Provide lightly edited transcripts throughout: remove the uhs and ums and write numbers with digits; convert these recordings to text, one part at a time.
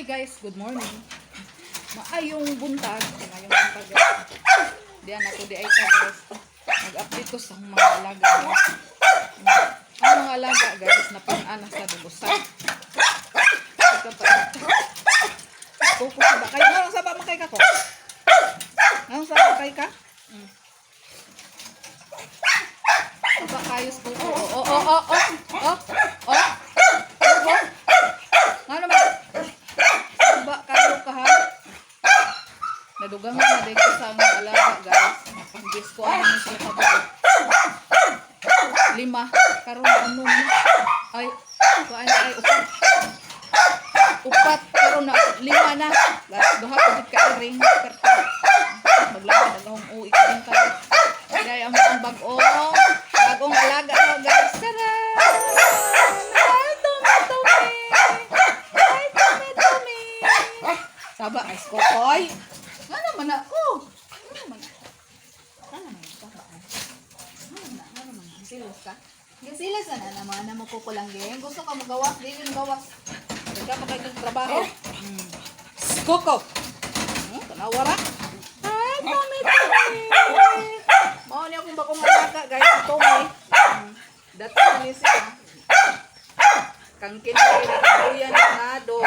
guys, good morning. Maayong buntag, guys. Diyan ako di ay guys. Mag-update ko sa mga alaga. Ang mga alaga guys na pang-anak sa dugusan. Kuko sa bakay. Anong sa bakay ka ko? Anong sa bakay ka? Bakayos ko. Oh. Ano ba? Ba kayo ka ha? Nadugang na din ko sa mga alaga guys. Pag-guess ko ano siya sa buo. 5 karon ano na. Ay, kuan ay upat karon na 5 na. Duha ko gid ka ring karta. Maglakad ang uwi ka din ka. Kaya ang bagong alaga ko guys. Tara! Saba ay skokoy. Nga naman ako. Silos ka? Silos na naman na makukulang game. Gusto ka magawas, di yun gawas. Hindi ka makikita trabaho. Skoko. Tanawara. Ay, mami. Mau niya kung bakong alaga guys. Ito may. Dati ni siya. Kang kinakayan na do.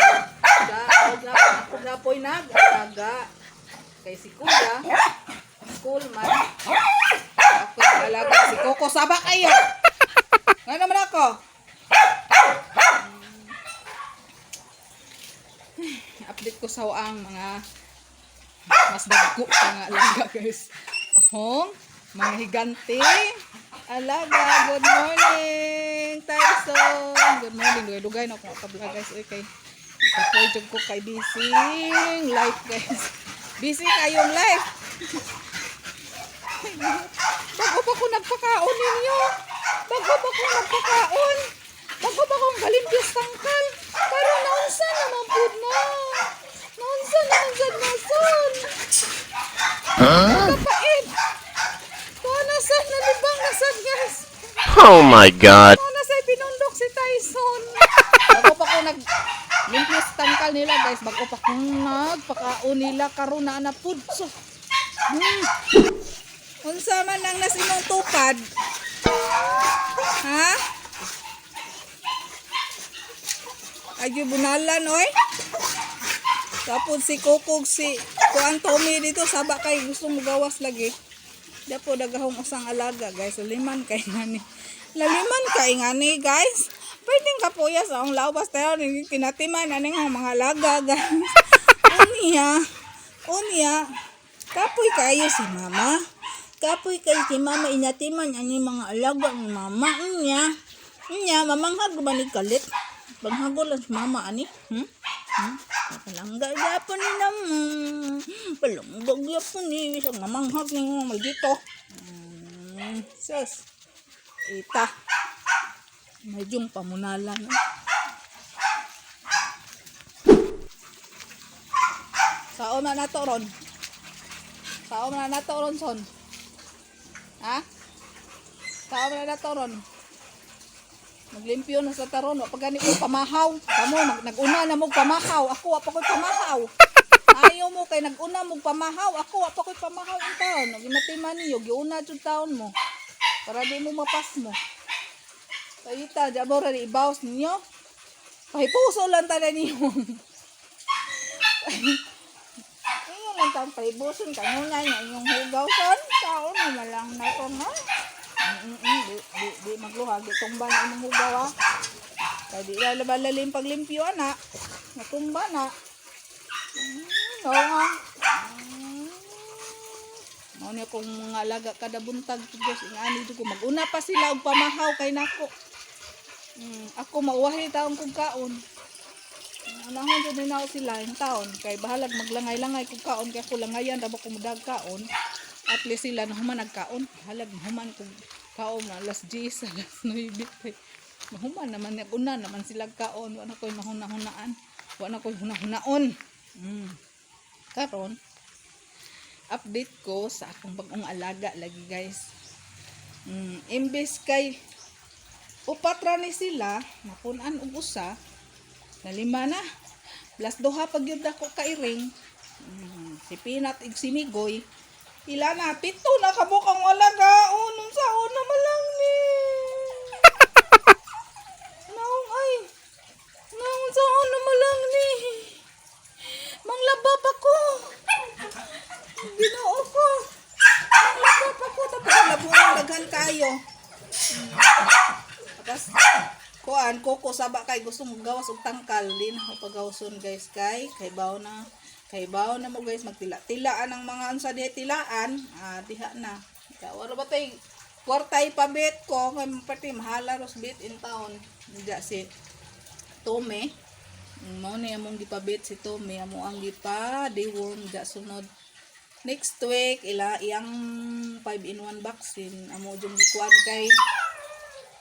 Ako na po'y nag-alaga. Kay si Kuya, school man. Ako nag-alaga. Si Coco, saba kayo. Ngayon naman ako. Update ko sa ang mga mas dagko sa mga alaga guys. Ahong mga higante. Alaga, good morning, Tyson. Good morning, dugay-dugay na ako kabla guys. Okay. Ipapojog ko kay busy life guys. Busy kayong life. Bago pa ko nagpakaon ninyo. Bago pa ko nagpakaon. Bago pa kong galimpios tangkal. Pero naunsa naman po na. Naunsa naman sa nason. Kapait. Kung nasan nalibang nasad guys. Oh my God. Kung nasa'y pinundok si Tyson. Bago pa ko limpios tangkal nila guys. Bago pa ko nagpakaon nila karon na anapod. So, unsa man ang nasimong tupad? Ha? Ay, bunalan, oy. Tapos si Kukog, si Kuan Tommy dito, saba kay gusto mo gawas lagi. Dapo dagahong usang alaga, guys. Laliman kay ngani. Laliman kay ngani, guys. Pwedeng kapuya sa ang lawas tayo. Kinatiman, aning mga alaga, guys. Unya. Kapoy kayo si mama. Kapoy kayo si mama. Inatiman, aning mga alaga ni mama. Unya, mamanghag ba ni kalit? Banghagol lang si mama, ani? Palangga yapon ni naman. Palungbog yapon ni. Isang mamanghag ni mga maldito. Sus. Ita. Medyong pamunalan. Sao na nato ron? Sao na nato ron, son? Ha? Sao na nato ron? Maglimpyo na sa taron, wapag gani ko pamahaw. Kamo, nag-una na mong pamahaw. Ako, wapag ko'y pamahaw. Ayaw mo kay nag-una mong pamahaw. Ako, wapag ko'y pamahaw ang taon. Naginatiman niyo, giuna yung taon mo. Para di mo mapas mo. Kayita, jabo rin ibawas ninyo. Pahipuso lang tala niyo. Inyo lang taong pahibuson. Kanunay na inyong hugaw son. Taon mo malang na ito na. Di magluhag. Di tumba na inyong hugaw ha. Kaya di lalalim paglimpyo na. Natumba na. Oo nga. Ano niya kung mga alaga kada buntag. Diyos, ingani ko. Mag-una pa sila og pamahaw kay nako. Ako mauwahi taong kong kaon. Anahon dyan na sila yung taon. Kay bahalag maglangay-langay kong kaon. Kaya ko langayan raba kumudag kaon. At least sila nahuman nagkaon. Bahalag mahuman kong kaon na alas 10, alas 9. Mahuman naman. Naguna naman sila kaon. Wala ko'y mahuna-hunaan. Wala ko'y huna-hunaon. Karon update ko sa akong bagong alaga lagi guys. Imbes kay upat ra ni sila, mapunan og usa, na 5 na. Plus duha pag yun ako kairing. Si Pinat ig si Migoy. Ila na, pito na kabukang alaga. Unong sa una malang ni. Naong ay. Naong sa una malang ni. Manglabab ako. Ginoo ko. Manglabab ako. Tapos labungan daghan kayo. Tapos, kuan, koko saba kay gusto mo gawas og tangkal. Di na ako pagawson guys kay baw na. Kay baw na mo guys, magtila-tilaan ang mga unsa diha tilaan. Diha na. Wala ba tay kwartay pabit ko kay pati mahala ros bit in town. Diya si Tome. Mao na among gipabit si Tome, amo ang gipa deworm diya sunod. Next week iyang 5-in-1 vaccine amo jud gikuan kay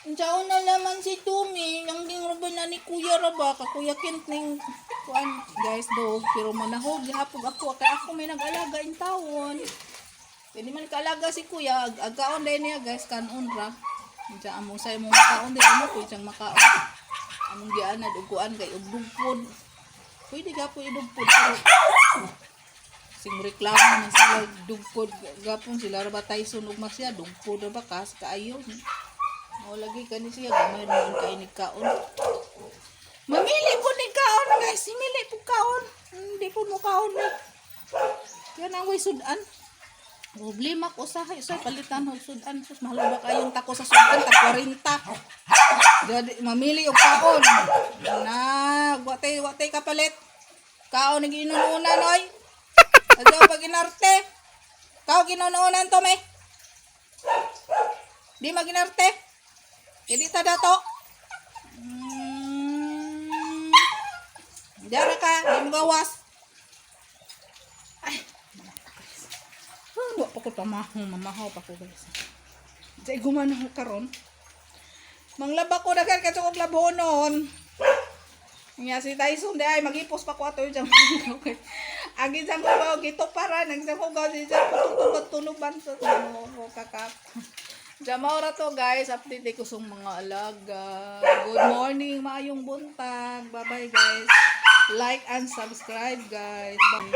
Diyan na naman si Tumi, ang gingroban na ni Kuya Raba, kakuya Kent ning kuan guys dog, pero manahog gihapog ako kay ako may nag-alaga in tawon. Pwede man kaalaga si Kuya, agaon din niya guys kanon ra. Diyan amo say mo makaon din amo ko siyang makaon. Among gianad og kuan kay og dugpod. Pwede gapo idugpod pero sing reklamo man sila dugpod gapon sila ra ba Tyson ug Marcia dugpod ra ba kas kaayo. O lagi kani siya gamay naman kay ni kaon. Mamili po ni kaon guys, simili po kaon. Hindi po mo kaon ni. Yan ang way sudan. Problema ko sa palitan og sudan. Sus mahal ba kayong tako sa sudan tag 40. Jadi mamili og kaon. Watay kapalit. Kaon ng inuuna noy. Adto pag inarte. Kao ginuunan to me. Di maginarte. Jadi tada to. Dara ka, di mo gawas. Ay, wala pa ko mamahaw pa ko guys. Diyan gumanaw karon. Manglaba ko dagan ka og labonon. Nya si Tyson di ay magipos pa ko ato yung okay. Agi sa mo gito para nang sa ko si sa tunuban sa kakap. Jamaura to guys, update ko sa mga alaga. Good morning, maayong buntag. Bye bye guys. Like and subscribe guys. Bye.